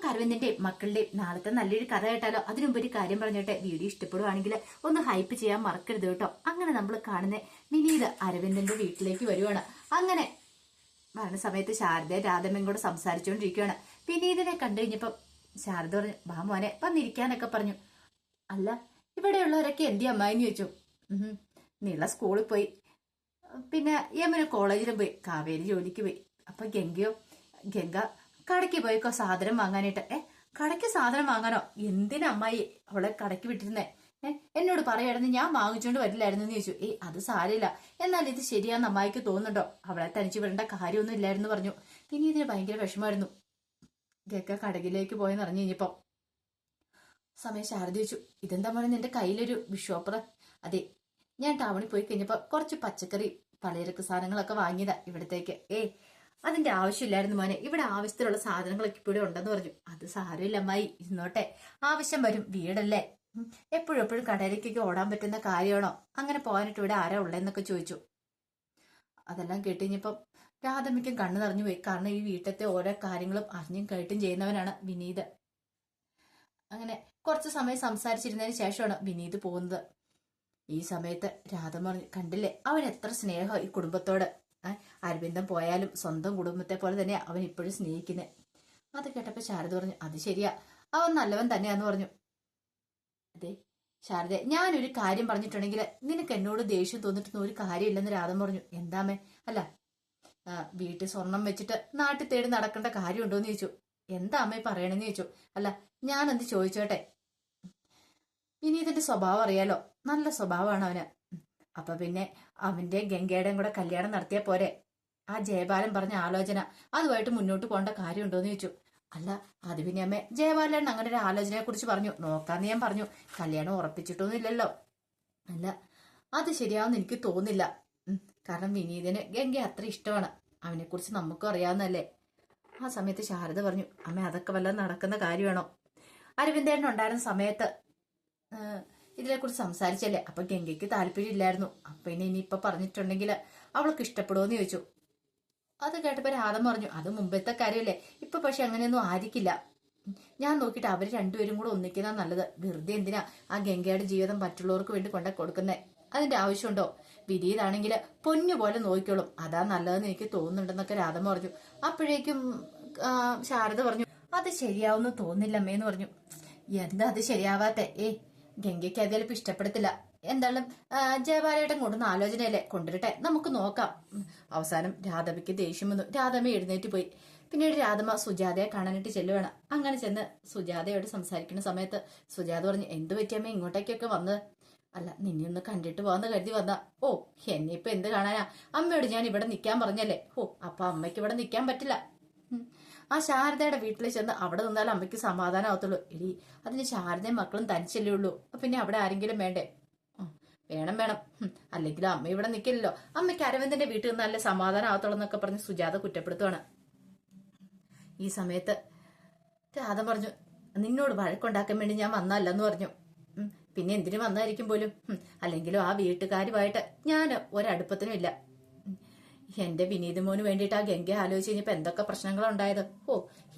നമുക്ക് അരവിന്ദന്റെയും മക്കളുടെയും നാളത്തെ നല്ലൊരു കഥ കേട്ടാലോ? അതിനുമുമ്പ് ഒരു കാര്യം പറഞ്ഞോട്ടെ, വീഡിയോ ഇഷ്ടപ്പെടുവാണെങ്കിൽ ഒന്ന് ഹൈപ്പ് ചെയ്യാൻ മറക്കരുത് കേട്ടോ. അങ്ങനെ നമ്മൾ കാണുന്ന വിനീത് അരവിന്ദന്റെ വീട്ടിലേക്ക് വരുവാണ്. അങ്ങനെ മരണ സമയത്ത് ശാരദ രാധമ്മയും കൂടെ സംസാരിച്ചുകൊണ്ടിരിക്കുകയാണ്. വിനീതിനെ കണ്ടു കഴിഞ്ഞപ്പം ശാരദ പറഞ്ഞു, വാ മോനെ വന്നിരിക്കാനൊക്കെ പറഞ്ഞു. അല്ല, ഇവിടെയുള്ളവരൊക്കെ എന്തി അമ്മായിന്ന് ചോദിച്ചു. നീള സ്കൂളിൽ പോയി, പിന്നെ യമന കോളേജിലും പോയി, കാവേരി ജോലിക്ക് പോയി. അപ്പൊ ഗംഗ കടയ്ക്ക് പോയിക്കോ സാധനം വാങ്ങാനായിട്ട്. കടയ്ക്ക് സാധനം വാങ്ങാനോ? എന്തിനാ അമ്മായി അവളെ കടയ്ക്ക് വിട്ടിരുന്നേ? എന്നോട് പറയായിരുന്നു, ഞാൻ വാങ്ങിച്ചോണ്ട് വരില്ലായിരുന്നു എന്ന് ചോദിച്ചു. അത് സാരമില്ല, എന്നാൽ ഇത് ശരിയാന്ന് അമ്മായിക്ക് തോന്നുന്നുണ്ടോ? അവളെ തനിച്ച് വിടേണ്ട കാര്യമൊന്നും ഇല്ലായിരുന്നു പറഞ്ഞു. പിന്നെ ഇതിന് ഭയങ്കര വിഷമായിരുന്നു. ഗംഗ കടകിലേക്ക് പോയെന്ന് അറിഞ്ഞു കഴിഞ്ഞപ്പോ സമയം ശാരദ ചോദിച്ചു, ഇതെന്താ മോനെ നിന്റെ കയ്യിലൊരു ബിഷോപ്പർ? അതെ, ഞാൻ ടൗണിൽ പോയി കഴിഞ്ഞപ്പോ കുറച്ച് പച്ചക്കറി പലചരക്ക് സാധനങ്ങളൊക്കെ വാങ്ങിയതാ ഇവിടത്തേക്ക്. അതിന്റെ ആവശ്യമില്ലായിരുന്നു മോനെ, ഇവിടെ ആവശ്യത്തിലുള്ള സാധനങ്ങളൊക്കെ ഇവിടെ ഉണ്ടെന്ന് പറഞ്ഞു. അത് സാരമില്ല അമ്മായി, ഇരുന്നോട്ടെ, ആവശ്യം വരും, വീടല്ലേ, എപ്പോഴും കടയിലേക്കൊക്കെ ഓടാൻ പറ്റുന്ന കാര്യമാണോ? അങ്ങനെ പോകാനായിട്ട് ഇവിടെ ആരാ ഉള്ളതെന്നൊക്കെ ചോദിച്ചു. അതെല്ലാം കേട്ടുകഴിഞ്ഞപ്പം രാധമ്മയ്ക്കും കണ്ണു നിറഞ്ഞു പോയി. കാരണം ഈ വീട്ടിലത്തെ ഓരോ കാര്യങ്ങളും അറിഞ്ഞും കേട്ടും ചെയ്യുന്നവനാണ് വിനീത്. അങ്ങനെ കുറച്ചു സമയം സംസാരിച്ചിരുന്നതിന് ശേഷമാണ് വിനീത് പോകുന്നത്. ഈ സമയത്ത് രാധമ്മ പറഞ്ഞു, കണ്ടില്ലേ അവൻ എത്ര സ്നേഹം ഈ കുടുംബത്തോട്. അരവിന്ദം പോയാലും സ്വന്തം കുടുംബത്തെ പോലെ തന്നെയാ അവൻ ഇപ്പോഴും സ്നേഹിക്കുന്നത്. അത് കേട്ടപ്പോ ശാരദ പറഞ്ഞു, അത് ശരിയാ, അവൻ നല്ലവൻ തന്നെയാന്ന് പറഞ്ഞു. അതെ ശാരദ, ഞാനൊരു കാര്യം പറഞ്ഞിട്ടുണ്ടെങ്കിൽ നിനക്ക് എന്നോട് ദേഷ്യം തോന്നിട്ടൊന്നും ഒരു കാര്യമില്ലെന്ന് രാധമ്മ പറഞ്ഞു. എന്താമേ? അല്ല, വീട്ടിൽ സ്വർണം വെച്ചിട്ട് നാട്ടിൽ തേടി നടക്കേണ്ട കാര്യമുണ്ടോന്ന് ചോദിച്ചു. എന്താ അമ്മ പറയണെന്ന് ചോദിച്ചു. അല്ല, ഞാനെന്ത് ചോദിച്ചോട്ടെ, വിനീതിന്റെ സ്വഭാവം അറിയാലോ, നല്ല സ്വഭാവമാണ് അവന്. അപ്പൊ പിന്നെ അവന്റെ ഗംഗയുടെയും കൂടെ കല്യാണം നടത്തിയ പോരെ? ആ ജയബാലൻ പറഞ്ഞ ആലോചന അതുമായിട്ട് മുന്നോട്ട് പോകേണ്ട കാര്യമുണ്ടോന്ന് ചോദിച്ചു. അല്ല, അത് പിന്നെ അമ്മേ, ജയബാലൻ അങ്ങനെ ഒരു ആലോചനയെ കുറിച്ച് പറഞ്ഞു, നോക്കാന്ന് ഞാൻ പറഞ്ഞു, കല്യാണം ഉറപ്പിച്ചിട്ടൊന്നും ഇല്ലല്ലോ. അല്ല, അത് ശരിയാവുന്ന എനിക്ക് തോന്നില്ല. കാരണം വിനീതിന് ഗംഗ അത്ര ഇഷ്ടമാണ്, അവനെ കുറിച്ച് നമുക്കും അറിയാവുന്നല്ലേ. ആ സമയത്ത് ശാരദ പറഞ്ഞു, അമ്മ അതൊക്കെ വല്ലതും നടക്കുന്ന കാര്യമാണോ? അരവിന്ദേട്ടൻ ഉണ്ടായിരുന്ന സമയത്ത് ഇതിനെക്കുറിച്ച് സംസാരിച്ചല്ലേ, അപ്പൊ ഗംഗയ്ക്ക് താല്പര്യം ഇല്ലായിരുന്നു. അപ്പൊ ഇനിയിപ്പൊ പറഞ്ഞിട്ടുണ്ടെങ്കിൽ അവൾക്ക് ഇഷ്ടപ്പെടുമോന്ന് ചോദിച്ചു. അത് കേട്ടപ്പോ രാധം പറഞ്ഞു, അത് മുമ്പത്തെ കാര്യമല്ലേ, ഇപ്പൊ പക്ഷെ അങ്ങനെയൊന്നും ആയിരിക്കില്ല. ഞാൻ നോക്കിയിട്ട് അവര് രണ്ടുപേരും കൂടെ ഒന്നിക്കുന്ന നല്ലത്. വെറുതെ എന്തിനാ ആ ഗംഗയുടെ ജീവിതം മറ്റുള്ളവർക്ക് വേണ്ടി കൊണ്ട കൊടുക്കുന്നേ? അതിന്റെ ആവശ്യമുണ്ടോ? വിനീതാണെങ്കിൽ പൊന്നു പോലെ നോക്കിക്കോളും, അതാ നല്ലതെന്ന് എനിക്ക് തോന്നുന്നുണ്ടെന്നൊക്കെ രാധം പറഞ്ഞു. അപ്പോഴേക്കും ശാരദ പറഞ്ഞു, അത് ശരിയാവുന്ന തോന്നില്ല അമ്മേന്ന് പറഞ്ഞു. എന്താ അത് ശരിയാവാത്തെ? ഗംഗയ്ക്ക് അത് ചിലപ്പോ ഇഷ്ടപ്പെടത്തില്ല. എന്തായാലും ജയബാലേട്ടൻ കൊണ്ടുവന്ന ആലോചനയല്ലേ, കൊണ്ടുവരട്ടെ, നമുക്ക് നോക്കാം. അവസാനം രാധമ്മയ്ക്ക് ദേഷ്യം വന്നു. രാധമ്മ എഴുന്നേറ്റ് പോയി. പിന്നീട് രാധമ്മ സുജാതയെ കാണാനായിട്ട് ചെല്ലുവാണ്. അങ്ങനെ ചെന്ന് സുജാതയോട് സംസാരിക്കുന്ന സമയത്ത് സുജാത പറഞ്ഞു, എന്ത് പറ്റിയമ്മ ഇങ്ങോട്ടേക്കൊക്കെ വന്നത്? അല്ല, നിന്നെ ഒന്ന് കണ്ടിട്ട് പോവാന്ന് കരുതി വന്നാ. എന്നെ ഇപ്പൊ എന്ത് കാണാനാ? അമ്മയോട് ഞാൻ ഇവിടെ നിൽക്കാൻ പറഞ്ഞല്ലേ. അപ്പൊ അമ്മയ്ക്ക് ഇവിടെ നിൽക്കാൻ പറ്റില്ല. ആ ശാരദയുടെ വീട്ടിൽ ചെന്ന് അവിടെ നിന്നാൽ അമ്മയ്ക്ക് സമാധാനം ആവത്തുള്ളൂ. എടി, അതിന് ശാരദയും മക്കളും തനിച്ചല്ലേ ഉള്ളൂ, പിന്നെ അവിടെ ആരെങ്കിലും വേണ്ടേ? വേണം. അല്ലെങ്കിലും അമ്മ ഇവിടെ നിൽക്കില്ലല്ലോ, അമ്മയ്ക്ക് അരവിന്ദന്റെ വീട്ടിൽ നിന്നല്ലേ സമാധാനം ആവത്തുള്ളൂ എന്നൊക്കെ പറഞ്ഞ് സുജാത കുറ്റപ്പെടുത്തുവാണ്. ഈ സമയത്ത് രാധ പറഞ്ഞു, നിന്നോട് വഴക്കുണ്ടാക്കാൻ വേണ്ടി ഞാൻ വന്നല്ലെന്ന് പറഞ്ഞു. പിന്നെ എന്തിനു വന്നായിരിക്കും പോലും? അല്ലെങ്കിലും ആ വീട്ടുകാരുമായിട്ട് ഞാൻ ഒരടുപ്പത്തിനും ഇല്ല. എന്റെ വിനീത് മോന് വേണ്ടിയിട്ട് ആ ഗംഗ ആലോചിച്ച് കഴിഞ്ഞപ്പോ എന്തൊക്കെ പ്രശ്നങ്ങളുണ്ടായത്.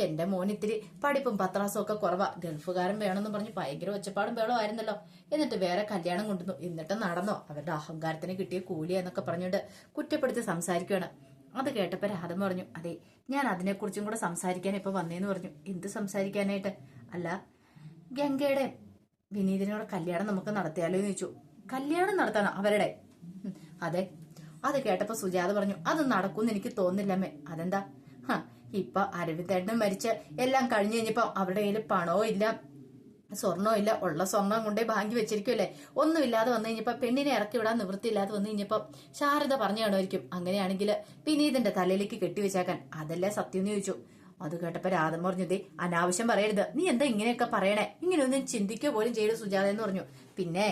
എന്റെ മോൻ ഇത്തിരി പഠിപ്പും പത്രാസും ഒക്കെ കുറവാ, ഗൾഫുകാരൻ വേണമെന്ന് പറഞ്ഞ് ഭയങ്കര ഒച്ചപ്പാടും വേളമായിരുന്നല്ലോ. എന്നിട്ട് വേറെ കല്യാണം കൊണ്ടുവന്നു, എന്നിട്ട് നടന്നോ? അവരുടെ അഹങ്കാരത്തിന് കിട്ടിയ കൂലിയ എന്നൊക്കെ പറഞ്ഞുകൊണ്ട് കുറ്റപ്പെടുത്തി സംസാരിക്കുകയാണ്. അത് കേട്ടപ്പോ രാധം പറഞ്ഞു, അതെ, ഞാൻ അതിനെക്കുറിച്ചും കൂടെ സംസാരിക്കാൻ ഇപ്പൊ വന്നേന്ന് പറഞ്ഞു. എന്ത് സംസാരിക്കാനായിട്ട്? അല്ല, ഗംഗയുടെ വിനീതിനോട് കല്യാണം നമുക്ക് നടത്തിയാലോ എന്ന് ചോദിച്ചു. കല്യാണം നടത്തണം അവരുടെ? അതെ. അത് കേട്ടപ്പോ സുജാത പറഞ്ഞു, അത് നടക്കുമെന്ന് എനിക്ക് തോന്നില്ലമ്മേ. അതെന്താ? ഇപ്പൊ അരവിന്ദേട്ടനും മരിച്ച് എല്ലാം കഴിഞ്ഞു കഴിഞ്ഞപ്പോ അവരുടെ കയ്യിൽ പണവും ഇല്ല, സ്വർണവും ഇല്ല. ഉള്ള സ്വർണം കൊണ്ടേ ബാങ്കി വെച്ചിരിക്കുമല്ലേ. ഒന്നുമില്ലാതെ വന്നു കഴിഞ്ഞപ്പോ പെണ്ണിനെ ഇറക്കി വിടാൻ നിവൃത്തിയില്ലാതെ വന്നു കഴിഞ്ഞപ്പോ ശാരദ പറഞ്ഞു കാണുമായിരിക്കും, അങ്ങനെയാണെങ്കിൽ വിനീതിന്റെ തലയിലേക്ക് കെട്ടിവെച്ചേക്കാൻ. അതല്ലേ സത്യം എന്ന് ചോദിച്ചു. അത് കേട്ടപ്പോ രാധം പറഞ്ഞതേ, അനാവശ്യം പറയരുത്, നീ എന്താ ഇങ്ങനെയൊക്കെ പറയണേ? ഇങ്ങനെയൊന്നും ചിന്തിക്കുക പോലും ചെയ്തു സുജാത എന്ന് പറഞ്ഞു. പിന്നെ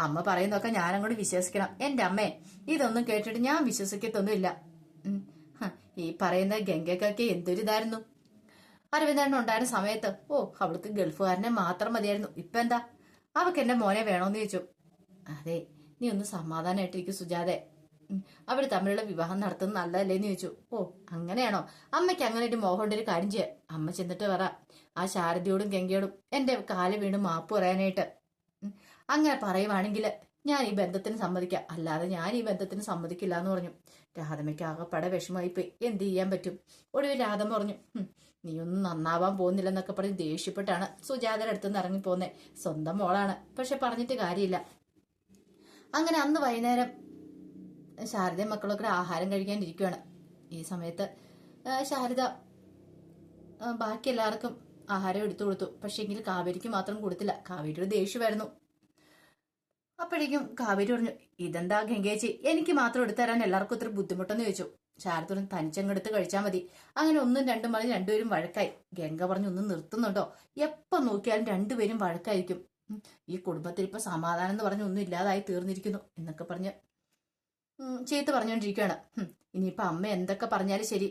അമ്മ പറയുന്നതൊക്കെ ഞാനങ്ങോട്ട് വിശ്വസിക്കണം? എന്റെ അമ്മേ, ഇതൊന്നും കേട്ടിട്ട് ഞാൻ വിശ്വസിക്കത്തൊന്നുമില്ല. ഈ പറയുന്ന ഗംഗയ്ക്കൊക്കെ എന്തൊരിതായിരുന്നു. അരവിന്ദൻ ഉണ്ടായിരുന്ന സമയത്ത് അവൾക്ക് ഗൾഫുകാരനെ മാത്രം മതിയായിരുന്നു. ഇപ്പൊ എന്താ, അവക്ക് എന്റെ മോനെ വേണോന്ന് ചോദിച്ചു. അതെ, നീ ഒന്ന് സമാധാനമായിട്ടിരിക്കും സുജാതെ. അവർ തമ്മിലുള്ള വിവാഹം നടത്തുന്നത് നല്ലതല്ലേന്ന് ചോദിച്ചു. ഓ അങ്ങനെയാണോ? അമ്മയ്ക്ക് അങ്ങനെ ഒരു മോഹമുണ്ട്. ഒരു കാര്യം ചെയ്യാം, അമ്മ ചെന്നിട്ട് പറ ആ ശാരദയോടും ഗംഗയോടും എന്റെ കാല് വീണ് മാപ്പ് പറയാനായിട്ട്. അങ്ങനെ പറയുവാണെങ്കിൽ ഞാൻ ഈ ബന്ധത്തിന് സമ്മതിക്കാം, അല്ലാതെ ഞാൻ ഈ ബന്ധത്തിന് സമ്മതിക്കില്ല എന്ന് പറഞ്ഞു. രാധമ്മയ്ക്ക് ആകെപ്പാടെ വിഷമമായിപ്പോയി. എന്ത് ചെയ്യാൻ പറ്റും? ഒടുവിൽ രാധമ്മ പറഞ്ഞു, നീ ഒന്നും നന്നാവാൻ പോകുന്നില്ലെന്നൊക്കെ പറഞ്ഞ് ദേഷ്യപ്പെട്ടാണ് സുജാതയുടെ അടുത്തുനിന്ന് ഇറങ്ങിപ്പോന്നെ. സ്വന്തം മോളാണ്, പക്ഷെ പറഞ്ഞിട്ട് കാര്യമില്ല. അങ്ങനെ അന്ന് വൈകുന്നേരം ശാരദയും മക്കളൊക്കെ ആഹാരം കഴിക്കാനിരിക്കുകയാണ്. ഈ സമയത്ത് ശാരദ ബാക്കി എല്ലാവർക്കും ആഹാരം എടുത്തു കൊടുത്തു. പക്ഷെ എങ്കിൽ കാവേരിക്ക് മാത്രം കൊടുത്തില്ല. കാവേരി ഒരു ദേഷ്യമായിരുന്നു. അപ്പോഴേക്കും കാവേരി പറഞ്ഞു, ഇതെന്താ ഗംഗേച്ചി, എനിക്ക് മാത്രം എടുത്തു തരാൻ എല്ലാവർക്കും ഇത്ര ബുദ്ധിമുട്ടെന്ന് ചോദിച്ചു. ശാരദ പറഞ്ഞു, തനിച്ചങ്ങെടുത്ത് കഴിച്ചാൽ മതി. അങ്ങനെ ഒന്നും രണ്ടും പറഞ്ഞ് രണ്ടുപേരും വഴക്കായി. ഗംഗ പറഞ്ഞു, ഒന്നും നിർത്തുന്നുണ്ടോ? എപ്പോ നോക്കിയാലും രണ്ടുപേരും വഴക്കായിരിക്കും. ഈ കുടുംബത്തിൽ ഇപ്പൊ സമാധാനം എന്ന് പറഞ്ഞ ഒന്നും ഇല്ലാതായി തീർന്നിരിക്കുന്നു എന്നൊക്കെ പറഞ്ഞ് ചീത്ത പറഞ്ഞുകൊണ്ടിരിക്കുകയാണ്. ഇനിയിപ്പൊ അമ്മ എന്തൊക്കെ പറഞ്ഞാലും ശരി,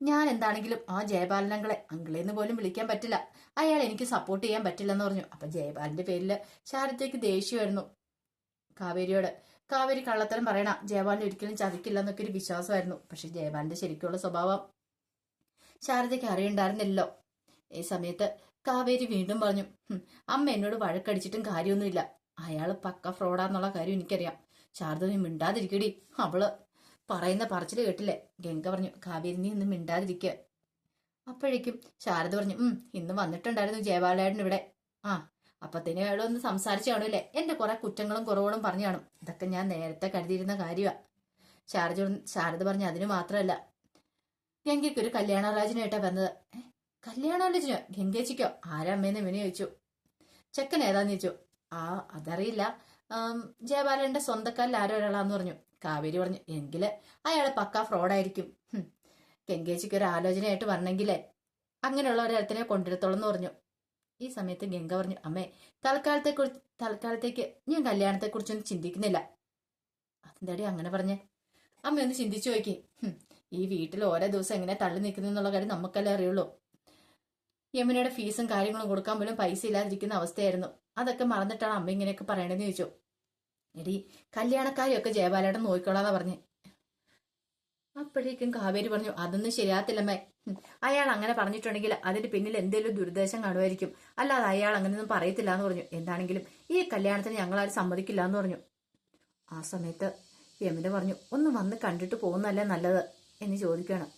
ഞാൻ എന്താണെങ്കിലും ആ ജയപാലനങ്ങളെ അങ്കിളേന്ന് പോലും വിളിക്കാൻ പറ്റില്ല. അയാൾ എനിക്ക് സപ്പോർട്ട് ചെയ്യാൻ പറ്റില്ലെന്ന് പറഞ്ഞു. അപ്പൊ ജയപാലന്റെ പേരില് ശാരദയ്ക്ക് ദേഷ്യമായിരുന്നു കാവേരിയോട്. കാവേരി കള്ളത്തരം പറയണ ജയപാലൻ ഒരിക്കലും ചതിക്കില്ല എന്നൊക്കെ ഒരു വിശ്വാസമായിരുന്നു. പക്ഷെ ജയപാലന്റെ ശരിക്കുള്ള സ്വഭാവം ശാരദയ്ക്ക് അറിയണ്ടായിരുന്നില്ലല്ലോ. ഈ സമയത്ത് കാവേരി വീണ്ടും പറഞ്ഞു, അമ്മ എന്നോട് വഴക്കടിച്ചിട്ടും കാര്യമൊന്നുമില്ല. അയാള് പക്ക ഫ്രോഡാന്നുള്ള കാര്യം എനിക്കറിയാം. ശാരദ നീ മിണ്ടാതിരിക്കടി, അവള് പറയുന്ന പറച്ചില് കേട്ടില്ലേ? ഗംഗ പറഞ്ഞു, കാവേരി നീ ഇന്ന് മിണ്ടാതിരിക്കുക. അപ്പോഴേക്കും ശാരദ പറഞ്ഞു, ഇന്ന് വന്നിട്ടുണ്ടായിരുന്നു ജയപാലേട്ടൻ ഇവിടെ. ആ അപ്പത്തേനും അയാളൊന്ന് സംസാരിച്ചു കാണൂല്ലേ? എന്റെ കുറെ കുറ്റങ്ങളും കുറവുകളും പറഞ്ഞു കാണും. ഇതൊക്കെ ഞാൻ നേരത്തെ കരുതിയിരുന്ന കാര്യമാ. ശാരദ പറഞ്ഞു, അതിന് മാത്രമല്ല, ഗംഗയ്ക്ക് ഒരു കല്യാണാലോചനയായിട്ടാ വന്നത്. കല്യാണാലോചന? ഗംഗേച്ചിക്കോ? ആരമ്മേന്ന് വിനി ചോദിച്ചു. ചെക്കൻ ഏതാന്ന് ചോദിച്ചു. അതറിയില്ല, ജയപാലന്റെ സ്വന്തക്കാരിൽ ആരോ ഒരാളാന്ന് പറഞ്ഞു. കാവേരി പറഞ്ഞു, എങ്കില് അയാള് പക്ക ഫ്രോഡായിരിക്കും. ഗംഗേച്ചിക്ക് ഒരു ആലോചനയായിട്ട് വരണമെങ്കിലേ അങ്ങനെയുള്ള ഒരിടത്തിനെ കൊണ്ടുവരത്തോളെന്ന് പറഞ്ഞു. ഈ സമയത്ത് ഗംഗ പറഞ്ഞു, അമ്മേ തൽക്കാലത്തേക്ക് ഞാൻ കല്യാണത്തെ കുറിച്ചൊന്നും ചിന്തിക്കുന്നില്ല. അതെന്താടി അങ്ങനെ പറഞ്ഞേ? അമ്മ ഒന്ന് ചിന്തിച്ചു നോക്കി. ഈ വീട്ടിൽ ഓരോ ദിവസം എങ്ങനെ തള്ളി നിൽക്കുന്നു എന്നുള്ള കാര്യം നമുക്കല്ലേ അറിയുള്ളൂ. യമുനയുടെ ഫീസും കാര്യങ്ങളും കൊടുക്കാൻ പോലും പൈസ ഇല്ലാതിരിക്കുന്ന അവസ്ഥയായിരുന്നു. അതൊക്കെ മറന്നിട്ടാണ് അമ്മ ഇങ്ങനെയൊക്കെ പറയണെന്ന് ചോദിച്ചു. എടി കല്യാണക്കാരെയൊക്കെ ജയപാലേട്ടൻ നോക്കിക്കോളാന്നാ പറഞ്ഞേ. അപ്പോഴേക്കും കാവേരി പറഞ്ഞു, അതൊന്നും ശരിയാത്തില്ലമ്മേ. അയാൾ അങ്ങനെ പറഞ്ഞിട്ടുണ്ടെങ്കിൽ അതിന്റെ പിന്നിൽ എന്തെങ്കിലും ദുരുദ്ദേശം കാണുമായിരിക്കും, അല്ലാതെ അയാൾ അങ്ങനെയൊന്നും പറയത്തില്ല എന്ന് പറഞ്ഞു. എന്താണെങ്കിലും ഈ കല്യാണത്തിന് ഞങ്ങളാരും സമ്മതിക്കില്ല എന്ന് പറഞ്ഞു. ആ സമയത്ത് യമുന പറഞ്ഞു, ഒന്ന് വന്ന് കണ്ടിട്ട് പോകുന്നതല്ലേ നല്ലത് എന്ന് ചോദിക്കണം.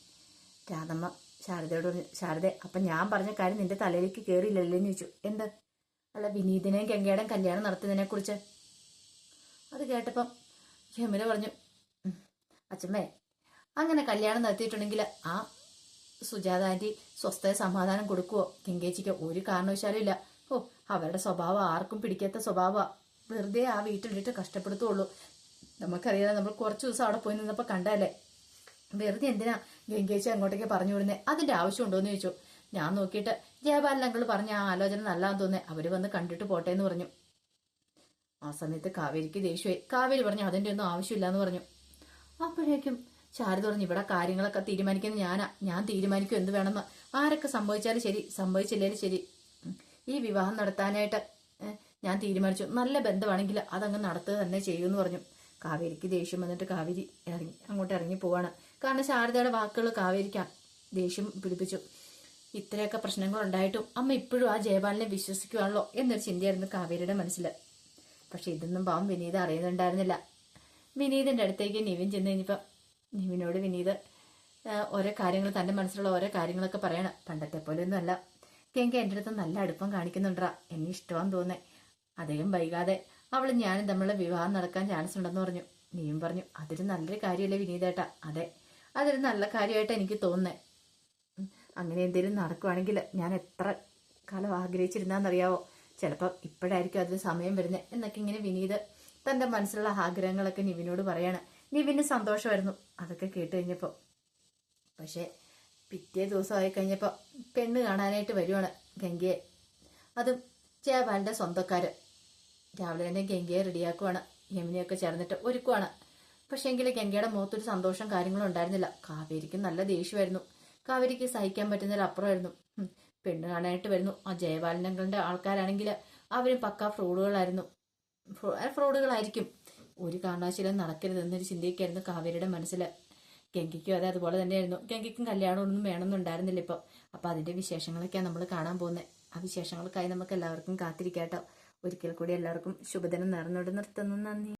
രാധമ്മ ശാരദയോട് പറഞ്ഞു, ശാരദ അപ്പൊ ഞാൻ പറഞ്ഞ കാര്യം നിന്റെ തലയിലേക്ക് കയറിയില്ലല്ലേ എന്ന് ചോദിച്ചു. എന്ത്? അല്ല, വിനീതിനെയും ഗംഗയുടെയും കല്യാണം നടത്തുന്നതിനെ കുറിച്ച്. അത് കേട്ടപ്പം യമുന പറഞ്ഞു, അച്ഛമ്മേ അങ്ങനെ കല്യാണം നടത്തിയിട്ടുണ്ടെങ്കിൽ ആ സുജാത ആന്റി സ്വസ്ഥ സമാധാനം കൊടുക്കുവോ? ഗംഗേച്ചിക്ക് ഒരു കാരണവശാലും ഇല്ല. അവരുടെ സ്വഭാവം ആർക്കും പിടിക്കാത്ത സ്വഭാവ. വെറുതെ ആ വീട്ടിലിട്ട് കഷ്ടപ്പെടുത്തുള്ളൂ. നമുക്കറിയാതെ നമ്മൾ കുറച്ചു ദിവസം അവിടെ പോയി നിന്നപ്പോ കണ്ടല്ലേ. വെറുതെ എന്തിനാ ഗംഗേച്ചി അങ്ങോട്ടേക്ക് പറഞ്ഞു വിടുന്നേ? അതിന്റെ ആവശ്യമുണ്ടോന്ന് ചോദിച്ചു. ഞാൻ നോക്കിയിട്ട് ജയപാലൻ അങ്കിൾ പറഞ്ഞ ആ ആലോചന നല്ലതാന്ന് തോന്നേ, അവര് വന്ന് കണ്ടിട്ട് പോട്ടെ എന്ന് പറഞ്ഞു. ആ സമയത്ത് കാവേരിക്ക് ദേഷ്യമായി. കാവേരി പറഞ്ഞു, അതിന്റെ ഒന്നും ആവശ്യമില്ലാന്ന് പറഞ്ഞു. അപ്പോഴേക്കും ശാരദ പറഞ്ഞു, ഇവിടെ കാര്യങ്ങളൊക്കെ തീരുമാനിക്കുന്നത് ഞാൻ തീരുമാനിക്കും എന്ത് വേണമെന്ന്. ആരൊക്കെ സംഭവിച്ചാലും ശരി, സംഭവിച്ചില്ലേലും ശരി, ഈ വിവാഹം നടത്താനായിട്ട് ഞാൻ തീരുമാനിച്ചു. നല്ല ബന്ധമാണെങ്കിൽ അതങ്ങ് നടത്തുക തന്നെ ചെയ്യുമെന്ന് പറഞ്ഞു. കാവേരിക്ക് ദേഷ്യം വന്നിട്ട് കാവേരി അങ്ങോട്ട് ഇറങ്ങി പോവാണ്. കാരണം ശാരദയുടെ വാക്കുകൾ കാവേരിക്ക് ദേഷ്യം പിടിപ്പിച്ചു. ഇത്രയൊക്കെ പ്രശ്നങ്ങൾ ഉണ്ടായിട്ടും അമ്മ ഇപ്പോഴും ആ ജയപാലനെ വിശ്വസിക്കുവാണല്ലോ എന്നൊരു ചിന്തയായിരുന്നു കാവേരിയുടെ മനസ്സിൽ. പക്ഷെ ഇതൊന്നും പാവം വിനീത അറിയുന്നുണ്ടായിരുന്നില്ല. വിനീതിന്റെ അടുത്തേക്ക് നിവിൻ ചെന്ന് കഴിഞ്ഞപ്പോൾ നിവിനോട് വിനീത് ഓരോ കാര്യങ്ങൾ, തന്റെ മനസ്സിലുള്ള ഓരോ കാര്യങ്ങളൊക്കെ പറയണം. പണ്ടത്തെ പോലെ ഒന്നും അല്ല, ഗംഗ എൻ്റെ അടുത്ത് നല്ല അടുപ്പം കാണിക്കുന്നുണ്ടാ, എന്നെ ഇഷ്ടമാന്ന് തോന്നേ. അധികം വൈകാതെ അവളും ഞാനും തമ്മിലുള്ള വിവാഹം നടക്കാൻ ചാൻസ് ഉണ്ടെന്ന് പറഞ്ഞു. നിവിൻ പറഞ്ഞു, അതൊരു നല്ലൊരു കാര്യമല്ലേ വിനീതേട്ടാ? അതെ, അതൊരു നല്ല കാര്യമായിട്ട് എനിക്ക് തോന്നുന്നേ. അങ്ങനെ എന്തെങ്കിലും നടക്കുവാണെങ്കിൽ ഞാൻ എത്ര കാലം ആഗ്രഹിച്ചിരുന്നാന്നറിയാവോ? ചിലപ്പോൾ ഇപ്പോഴായിരിക്കും അതിന് സമയം വരുന്നത് എന്നൊക്കെ ഇങ്ങനെ വിനീത് തന്റെ മനസ്സിലുള്ള ആഗ്രഹങ്ങളൊക്കെ നിവിനോട് പറയാണ്. നിവിന് സന്തോഷമായിരുന്നു അതൊക്കെ കേട്ട് കഴിഞ്ഞപ്പോൾ. പക്ഷെ പിറ്റേ ദിവസമായി കഴിഞ്ഞപ്പോൾ പെണ്ണ് കാണാനായിട്ട് വരുവാണ് ഗംഗയെ. അതും ജയപാലന്റെ സ്വന്തക്കാര്. രാവിലെ തന്നെ ഗംഗയെ റെഡിയാക്കുവാണ്. യമുനയൊക്കെ ചേർന്നിട്ട് ഒരുക്കുവാണ്. പക്ഷെ എങ്കിൽ ഗംഗയുടെ മുഖത്തൊരു സന്തോഷം കാര്യങ്ങളും ഉണ്ടായിരുന്നില്ല. കാവേരിക്ക് നല്ല ദേഷ്യമായിരുന്നു. കാവേരിക്ക് സഹിക്കാൻ പറ്റുന്നതിലപ്പുറമായിരുന്നു. പെണ്ണ് കാണാനായിട്ട് വരുന്നു. ആ ജയപാലനങ്ങളുടെ ആൾക്കാരാണെങ്കിൽ അവരും പക്ക ഫ്രോഡുകളായിരിക്കും. ഒരു കാരണവശാലും നടക്കരുതെന്നൊരു ചിന്തയൊക്കെയായിരുന്നു കാവേരിയുടെ മനസ്സിൽ. ഗംഗയ്ക്കും അതെ അതുപോലെ തന്നെയായിരുന്നു. ഗംഗയ്ക്കും കല്യാണമൊന്നും വേണമെന്നുണ്ടായിരുന്നില്ല ഇപ്പം. അപ്പൊ അതിന്റെ വിശേഷങ്ങളൊക്കെയാണ് നമ്മൾ കാണാൻ പോകുന്നത്. ആ വിശേഷങ്ങൾക്കായി നമുക്ക് എല്ലാവർക്കും കാത്തിരിക്കാട്ടോ. ഒരിക്കൽ കൂടി എല്ലാവർക്കും ശുഭദിനം നേർന്നുകൊണ്ട് നിർത്തുന്നു. നന്ദി.